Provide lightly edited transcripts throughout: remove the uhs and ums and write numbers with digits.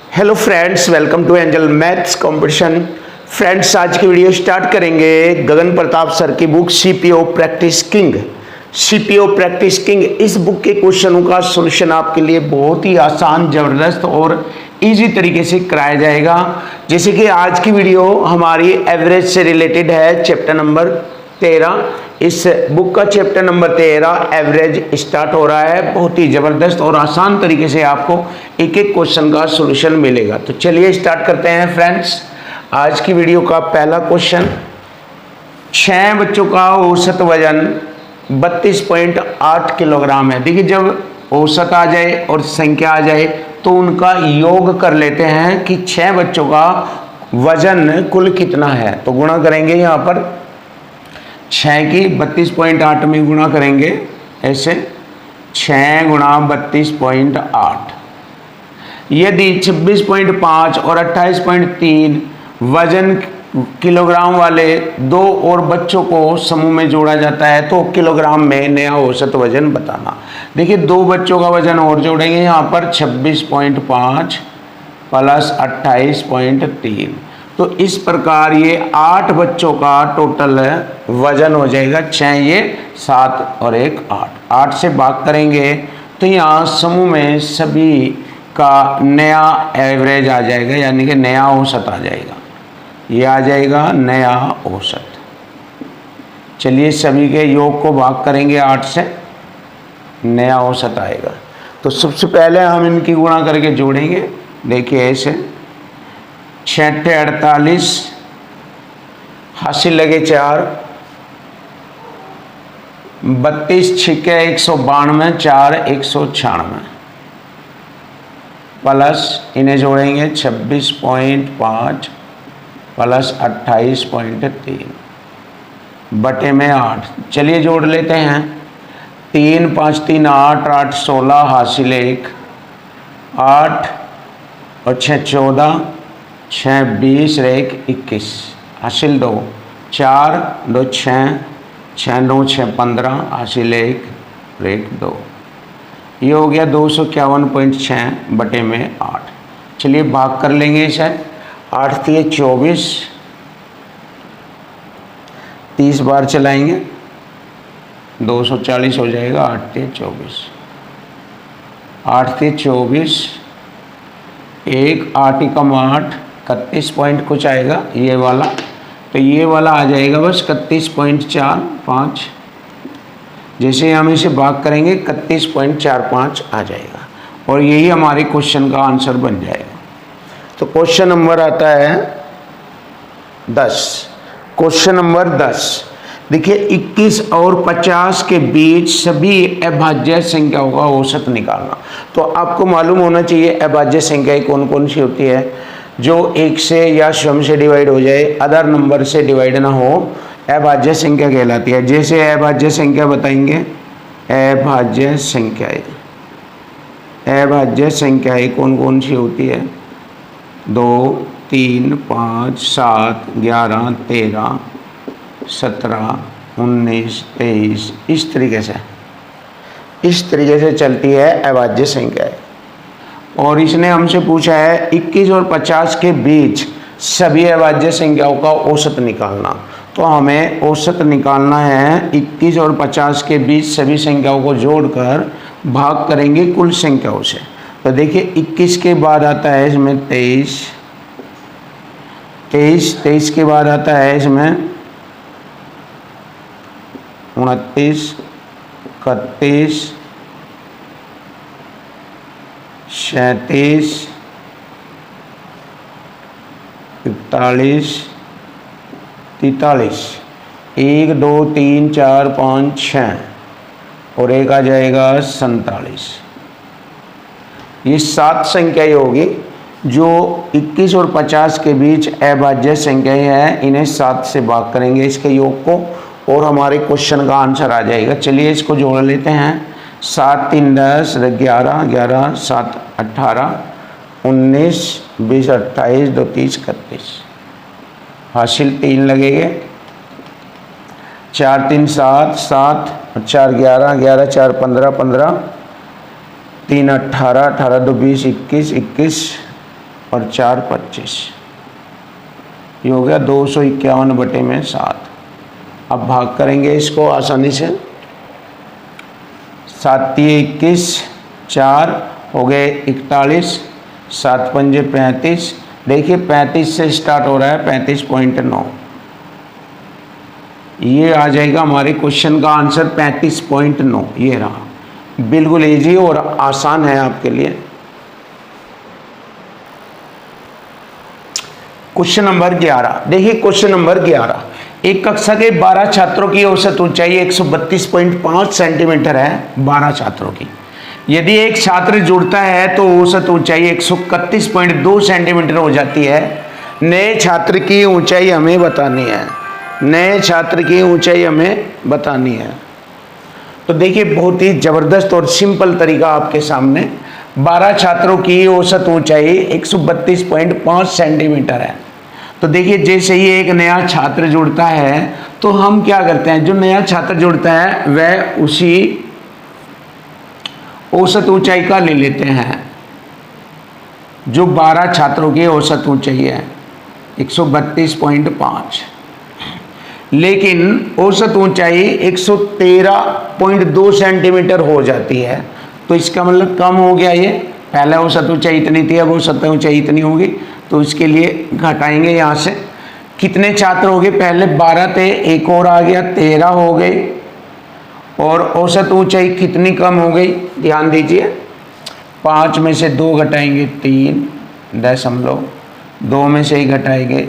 Hello friends, welcome to Angel Maths competition. Friends, आज की video start करेंगे Gagan Pratap sir की book CPO practice king. CPO practice king इस book के क्वेश्चनों का सॉल्यूशन आपके लिए बहुत ही आसान, ज़बरदस्त और इजी तरीके से कराया जाएगा। जैसे कि आज की वीडियो हमारी एवरेज से रिलेटेड है, चैप्टर नंबर 13। इस बुक का चैप्टर नंबर 13 एवरेज स्टार्ट हो रहा है। बहुत ही ज़बरदस्त और आसान तरीके से आपको एक एक क्वेश्चन का सॉल्यूशन मिलेगा। तो चलिए स्टार्ट करते हैं फ्रेंड्स। आज की वीडियो का पहला क्वेश्चन, 6 बच्चों का औसत वजन 32.8 किलोग्राम है। देखिए, जब औसत आ जाए और संख्या आ जाए तो उनका योग कर लेते हैं कि 6 बच्चों का वजन कुल कितना है। तो गुणा करेंगे, यहाँ पर 6 की 32.8 में गुणा करेंगे। ऐसे 6 गुणा 32.8, यदि 26.5 और 28.3 वजन किलोग्राम वाले दो और बच्चों को समूह में जोड़ा जाता है तो किलोग्राम में नया औसत वजन बताना। देखिए, दो बच्चों का वजन और जोड़ेंगे, यहाँ पर 26.5 प्लस 28.3, तो इस प्रकार ये 8 बच्चों का टोटल वजन हो जाएगा। 6 ये 7 और 1 8, 8 से भाग करेंगे तो यहाँ समूह में सभी का नया एवरेज आ जाएगा, यानी कि नया औसत आ जाएगा। ये आ जाएगा नया औसत। चलिए सभी के योग को भाग करेंगे 8 से, नया औसत आएगा। तो सबसे पहले हम इनकी गुणा करके जोड़ेंगे। देखिए ऐसे 6 48, हासिल लगे 4, 32 छिके 192, 4 196 प्लस इन्हें जोड़ेंगे 26.5 प्लस 28.3 बटे में 8। चलिए जोड़ लेते हैं। 3 5 3 8, 8 16, हासिल 1, 8 और 6 14, 6 20 और 1 21, हासिल 2, 4 2 6, 6 9 6 15, हासिल 1 और 1 2। ये हो गया 251.6 बटे में 8। चलिए भाग कर लेंगे इसे। 8 3 24, 30 बार चलाएंगे, 240 हो जाएगा। 8 3 24, 8 3 24, 1 8 एकम 8, 31 पॉइंट कुछ आएगा ये वाला, तो ये वाला आ जाएगा बस 31.45। जैसे हम इसे भाग करेंगे 31.45 आ जाएगा और यही हमारे क्वेश्चन का आंसर बन जाएगा। तो क्वेश्चन नंबर आता है 10। क्वेश्चन नंबर 10, देखिए 21 और 50 के बीच सभी अभाज्य संख्याओं का औसत निकालना। तो आपको मालूम होना चाहिए अभाज्य संख्याएं कौन कौन सी होती है। जो 1 से या स्वयं से डिवाइड हो जाए, अदर नंबर से डिवाइड ना हो, अभाज्य संख्या कहलाती है। जैसे अभाज्य संख्या बताएंगे, अभाज्य संख्याएं, अभाज्य संख्याएं कौन कौन सी होती है। 2 3 5 7 11 13 17 19 23, इस तरीके से चलती है अभाज्य संख्याएं। और इसने हमसे पूछा है 21 और 50 के बीच सभी अभाज्य संख्याओं का औसत निकालना। तो हमें औसत निकालना है 21 और 50 के बीच सभी संख्याओं को जोड़कर भाग करेंगे कुल संख्याओं से। तो देखिए 21 के बाद आता है इसमें 23, 23 के बाद आता है इसमें 29, 31, 37, 41, 43, 1 2 3 4 5 6 और एक आ जाएगा 47। ये 7 संख्याएं होगी जो 21 और 50 के बीच अभाज्य संख्याएं हैं। इन्हें 7 से भाग करेंगे इसके योग को और हमारे क्वेश्चन का आंसर आ जाएगा। चलिए इसको जोड़ लेते हैं। 7 3 10, 11 11 7 18, 19 20 28, 2 30 31, हासिल 3 लगेंगे। 4 3 7 7, 4 11 11, 4 15 15, 3 18 18, 2 20 21 21, और 4 25, ये हो गया 251/7। अब भाग करेंगे इसको आसानी से, 7 3 21, 4 हो गए 41, 7 5 35। देखिए 35 से स्टार्ट हो रहा है, 35.9, ये आ जाएगा हमारे क्वेश्चन का आंसर 35.9। ये रहा, बिल्कुल इजी और आसान है आपके लिए। क्वेश्चन नंबर 11, देखिए क्वेश्चन नंबर 11, एक कक्षा के 12 छात्रों की औसत ऊंचाई 132.5 सेंटीमीटर है, 12 छात्रों की। यदि एक छात्र जुड़ता है तो औसत ऊंचाई 131.2 सेंटीमीटर हो जाती है। नए छात्र की ऊंचाई हमें बतानी है, नए छात्र की ऊंचाई हमें बतानी है। तो देखिए बहुत ही जबरदस्त और सिंपल तरीका आपके सामने, 12 छात्रों की औसत ऊंचाई 132.5 सेंटीमीटर है। तो देखिए जैसे ही एक नया छात्र जुड़ता है तो हम क्या करते हैं, जो नया छात्र जुड़ता है वह उसी औसत ऊंचाई का ले लेते हैं। जो 12 छात्रों की औसत ऊंचाई है 132.5, लेकिन औसत ऊंचाई 113.2 सेंटीमीटर हो जाती है। तो इसका मतलब कम हो गया, ये पहले औसत ऊंचाई इतनी थी, अब औसत ऊंचाई इतनी होगी। तो इसके लिए घटाएंगे यहाँ से, कितने छात्र हो गए, पहले 12 थे, एक और आ गया 13 हो गए, और औसत ऊंचाई कितनी कम हो गई, ध्यान दीजिए, 5 में से 2 घटाएंगे 3.2 में से ही घटाएंगे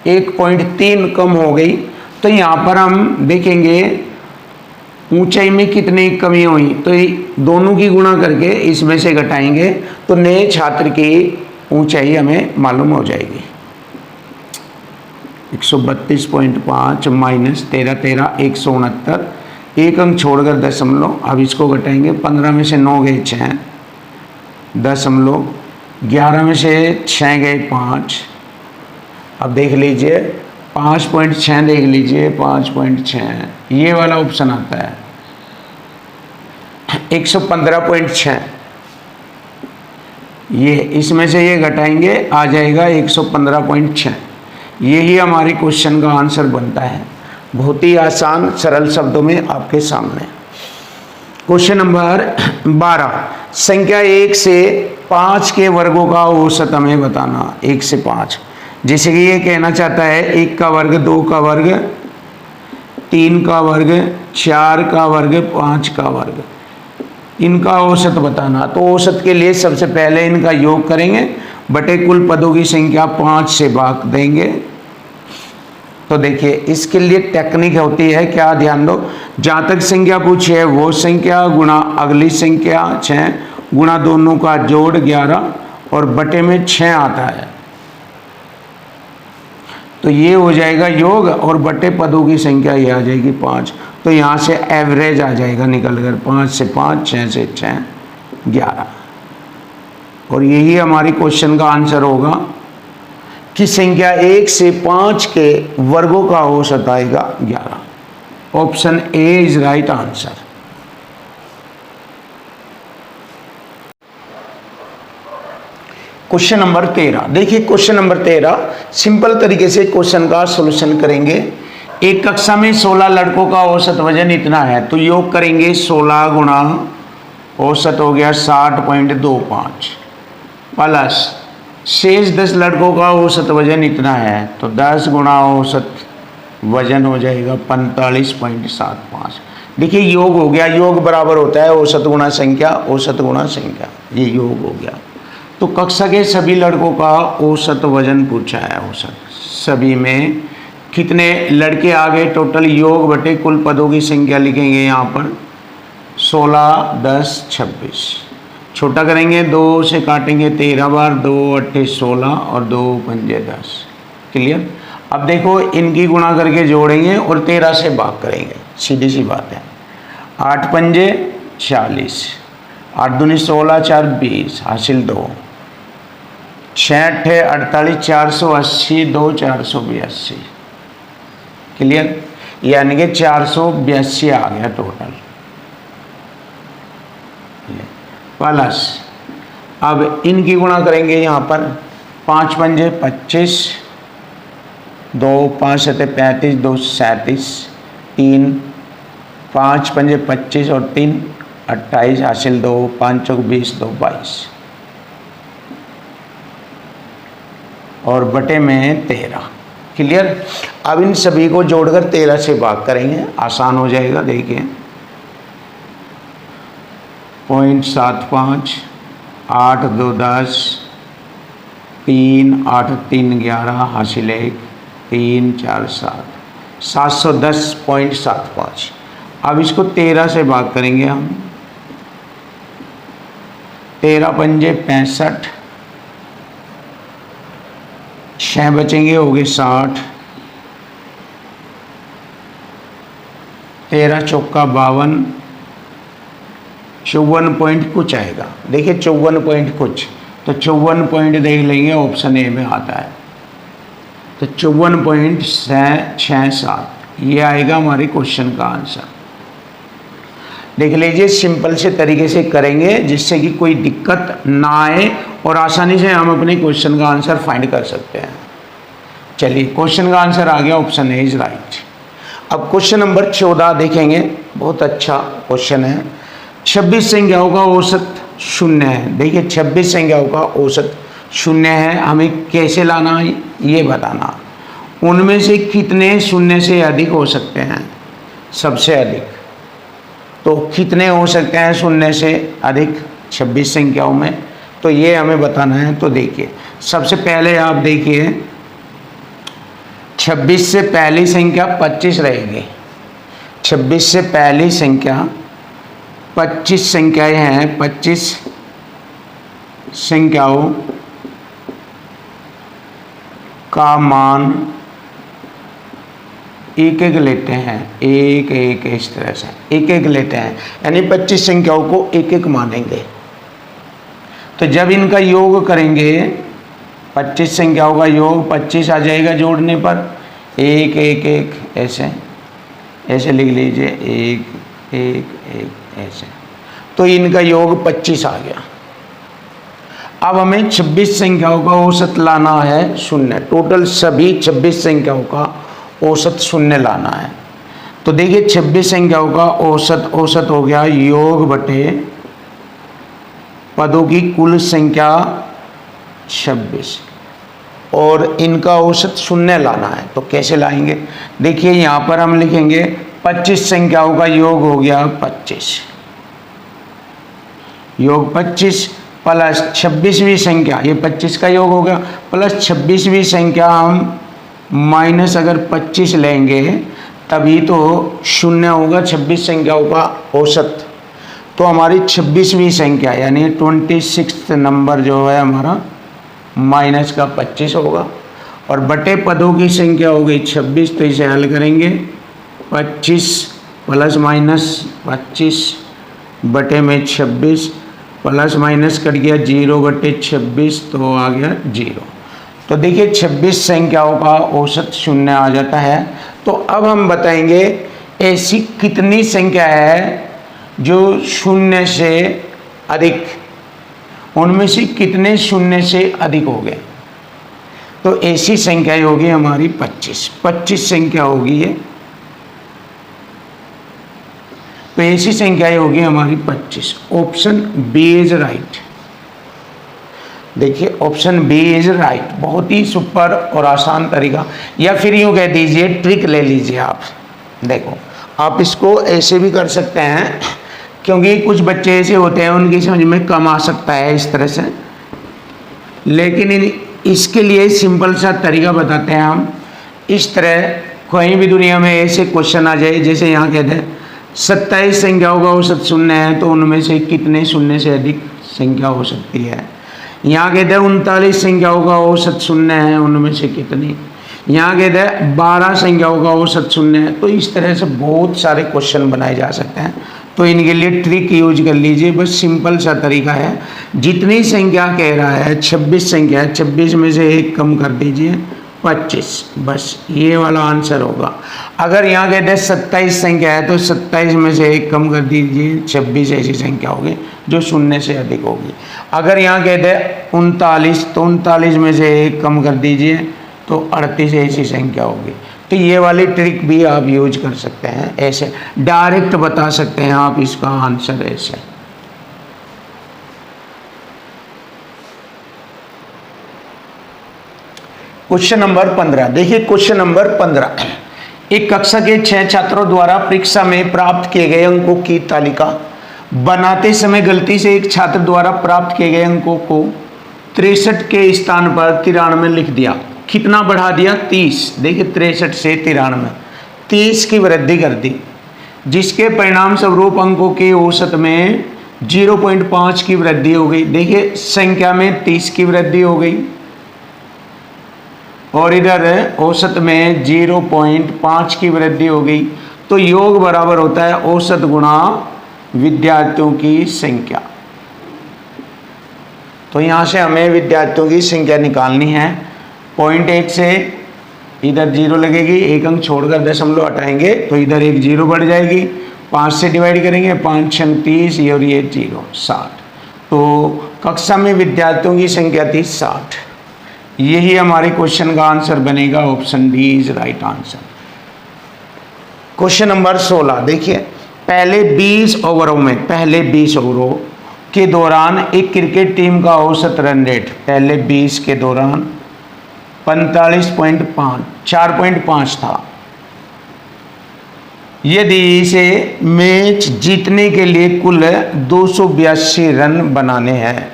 1.3 कम हो गई। तो यहाँ पर हम देखेंगे ऊंचाई में कितनी कमी हुई, तो दोनों की गुणा करके इसमें से घटाएंगे तो नए छात्र की ऊंचाई हमें मालूम हो जाएगी। 132.5 माइनस 13 13 169, एक अंक छोड़कर दशमलव। अब इसको घटाएंगे, 15 में से 9 गए 6, दशमलव, 11 में से 6 गए 5। अब देख लीजिए 5.6, देख लीजिए 5.6, ये वाला ऑप्शन आता है 115.6, ये इसमें से ये घटाएंगे आ जाएगा 115.6। यही हमारी क्वेश्चन का आंसर बनता है, बहुत ही आसान सरल शब्दों में आपके सामने। क्वेश्चन नंबर 12, संख्या 1 से 5 के वर्गों का औसत हमें बताना। 1 से 5, जैसे कि ये कहना चाहता है 1 का वर्ग, 2 का वर्ग, 3 का वर्ग, 4 का वर्ग, 5 का वर्ग, इनका औसत बताना। तो औसत के लिए सबसे पहले इनका योग करेंगे, बटे कुल पदों की संख्या 5 से भाग देंगे। तो देखिए इसके लिए टेक्निक होती है क्या, ध्यान दो, जहाँ तक संख्या पूछी है वो संख्या गुणा अगली संख्या 6 गुणा दोनों का जोड़ 11 और बटे में 6 आता है। तो ये हो जाएगा योग, और बटे पदों की संख्या ये आ जाएगी 5। तो यहाँ से एवरेज आ जाएगा निकल कर, 5 से 5, 6 से 6, 11। और यही हमारी क्वेश्चन का आंसर होगा कि संख्या 1 से 5 के वर्गों का औसत आएगा 11। Option A is right answer. Question number 13, देखिए क्वेश्चन नंबर 13 सिंपल तरीके से क्वेश्चन का सॉल्यूशन करेंगे। एक कक्षा में 16 लड़कों का औसत वजन इतना है, तो योग करेंगे 16 गुणा औसत हो गया 60.25 प्लस शेष 10 लड़कों का औसत वजन इतना है, तो 10 गुणा औसत वजन हो जाएगा 45.75। देखिए योग हो गया, योग बराबर होता है औसत गुणा संख्या, औसत गुणा संख्या, ये योग हो गया। तो कक्षा के सभी लड़कों का औसत वजन पूछा है, औसत सभी में कितने लड़के आ गए टोटल, योग बटे कुल पदों की संख्या लिखेंगे यहाँ पर 16 10 26, छोटा करेंगे 2 से काटेंगे 13 बार, 2 8 16 और 2 पंजे 10। क्लियर। अब देखो इनकी गुणा करके जोड़ेंगे और 13 से भाग करेंगे, सीधी सी बात है। 8 पंजे 40, 8 दूनी 16, 4 20, हासिल 2, 6 8 48, 480, 2 482। क्लियर, यानी कि 482 आ गया टोटल। प्लस अब इनकी गुणा करेंगे यहाँ पर 5 पंजे 25, 2 5 सते 35, 2 37, 3 5 पंजे 25 और 3 28, हासिल 2 5 चौक 20, 2 22 और बटे में 13। क्लियर। अब इन सभी को जोड़कर 13 से भाग करेंगे, आसान हो जाएगा। देखिए 0.75, 8 2 10, 3 8 3 11, हासिल 1 3 4 7, 710.75। अब इसको 13 से भाग करेंगे हम। 13 पंजे 65, 6 बचेंगे, हो गए 60, 13 चौका 52, 54 पॉइंट कुछ आएगा। देखिए 54 पॉइंट कुछ, तो 54 पॉइंट देख लेंगे, ऑप्शन ए में आता है। तो 54.67 ये आएगा हमारे क्वेश्चन का आंसर। देख लीजिए, सिंपल से तरीके से करेंगे जिससे कि कोई दिक्कत ना आए और आसानी से हम अपने क्वेश्चन का आंसर फाइंड कर सकते हैं। चलिए, क्वेश्चन का आंसर आ गया, ऑप्शन ए इज राइट। अब क्वेश्चन नंबर 14 देखेंगे, बहुत अच्छा क्वेश्चन है। 26 संख्याओं का औसत 0 है। देखिए 26 संख्याओं का औसत 0 है, हमें कैसे लाना है ये बताना। उनमें से कितने 0 से अधिक हो सकते हैं? सबसे अधिक तो कितने हो सकते हैं 0 से अधिक 26 संख्याओं में, तो ये हमें बताना है। तो देखिए, सबसे पहले आप देखिए 26 से पहली संख्या 25 रहेगी। 26 से पहली संख्या 25 संख्याएं हैं। 25 संख्याओं का मान एक एक लेते हैं, एक एक इस तरह से एक एक लेते हैं, यानी 25 संख्याओं को एक एक मानेंगे। तो जब इनका योग करेंगे, 25 संख्याओं का योग 25 आ जाएगा जोड़ने पर, एक एक एक ऐसे ऐसे लिख लीजिए, एक एक एक ऐसे, तो इनका योग 25 आ गया। अब हमें 26 संख्याओं का औसत लाना है 0। टोटल सभी 26 संख्याओं का औसत 0 लाना है। तो देखिए 26 संख्याओं का औसत हो गया योग बटे पदों की कुल संख्या 26 और इनका औसत 0 लाना है। तो कैसे लाएंगे? देखिए यहाँ पर हम लिखेंगे 25 संख्याओं का योग हो गया 25, योग 25 प्लस 26वीं संख्या, ये 25 का योग हो गया, प्लस 26वीं संख्या हम माइनस अगर 25 लेंगे तभी तो 0 होगा 26 संख्याओं का औसत। तो हमारी 26वीं संख्या यानी 26 नंबर जो है हमारा माइनस का 25 होगा और बटे पदों की संख्या हो गई 26। तो इसे हल करेंगे 25 प्लस माइनस 25 बटे में 26 प्लस माइनस कट गया 0 बटे 26, तो आ गया 0। तो देखिए 26 संख्याओं का औसत 0 आ जाता है। तो अब हम बताएंगे ऐसी कितनी संख्या है जो 0 से अधिक, उनमें से कितने 0 से अधिक हो गए। तो ऐसी संख्या होगी हमारी 25 संख्या होगी ये। तो ऐसी संख्या होगी हमारी 25। Option B is right. देखिए ऑप्शन बी इज राइट। बहुत ही सुपर और आसान तरीका, या फिर यूँ कह दीजिए ट्रिक ले लीजिए आप। देखो आप इसको ऐसे भी कर सकते हैं, क्योंकि कुछ बच्चे ऐसे होते हैं उनकी समझ में कम आ सकता है इस तरह से, लेकिन इसके लिए सिंपल सा तरीका बताते हैं हम। इस तरह कहीं भी दुनिया में ऐसे क्वेश्चन आ जाए, जैसे यहाँ कहते हैं 27 संख्याओं का औसत 0 है, तो उनमें से कितने 0 से अधिक संख्या हो सकती है। यहाँ कहते हैं 39 संख्याओं का औसत 0 है, उनमें से कितनी। यहाँ कहते हैं 12 संख्याओं का औसत 0 है। तो इस तरह से बहुत सारे क्वेश्चन बनाए जा सकते हैं। तो इनके लिए ट्रिक यूज कर लीजिए, बस सिंपल सा तरीका है। जितनी संख्या कह रहा है 26 संख्या है, 26 में से 1 कम कर दीजिए 25, बस ये वाला आंसर होगा। अगर यहाँ कहते हैं 27 संख्या है तो 27 में से 1 कम कर दीजिए, 26 ऐसी संख्या होगी जो शून्य से अधिक होगी। अगर यहाँ कहते हैं 39 तो 39 में से 1 कम कर दीजिए तो 38 ऐसी संख्या होगी। तो ये वाली ट्रिक भी आप यूज कर सकते हैं, ऐसे डायरेक्ट बता सकते हैं आप इसका आंसर ऐसे। क्वेश्चन नंबर 15 देखिए, क्वेश्चन नंबर 15, एक कक्षा के 6 छात्रों द्वारा परीक्षा में प्राप्त किए गए अंकों की तालिका बनाते समय गलती से एक छात्र द्वारा प्राप्त किए गए अंकों को 63 के स्थान पर 93 लिख दिया। कितना बढ़ा दिया? 30। देखिए 63 से 93, 30 की वृद्धि कर दी, जिसके परिणाम स्वरूप अंकों के औसत में 0.5 की वृद्धि हो गई। देखिए संख्या में 30 की वृद्धि हो गई और इधर औसत में 0.5 की वृद्धि हो गई। तो योग बराबर होता है औसत गुणा विद्यार्थियों की संख्या। तो यहाँ से हमें विद्यार्थियों की संख्या निकालनी है। 0.1 से इधर 0 लगेगी, 1 अंक छोड़कर दशमलव हटाएंगे तो इधर 1 0 बढ़ जाएगी। 5 से डिवाइड करेंगे, 5 6 30 और ये 0 60। तो कक्षा में विद्यार्थियों की संख्या थी 60। यही हमारे क्वेश्चन का आंसर बनेगा। Option D is right answer. Question number 16 देखिए, पहले 20 ओवरों के दौरान एक क्रिकेट टीम का औसत रन रेट पहले 20 के दौरान 4.5 था। यदि इसे मैच जीतने के लिए कुल 282 रन बनाने हैं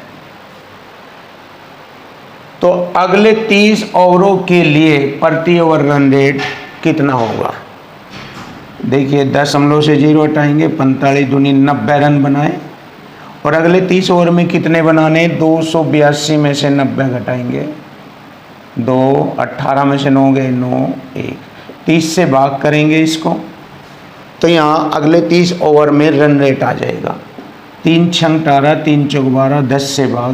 तो अगले 30 ओवरों के लिए प्रति ओवर रन रेट कितना होगा? देखिए दशमलव से 0 हटाएंगे, 45 दूनी 90 रन बनाए और अगले 30 ओवर में कितने बनाने? 282 में से 90 घटाएंगे, 2 18 में से 9 गए, 9 1 30 से भाग करेंगे इसको तो यहाँ अगले 30 ओवर में रन रेट आ जाएगा 3 6 18, 3 4 12, 10 से भाग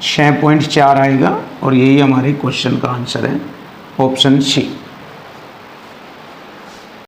6.4 आएगा और यही हमारे क्वेश्चन का आंसर है। ऑप्शन सी।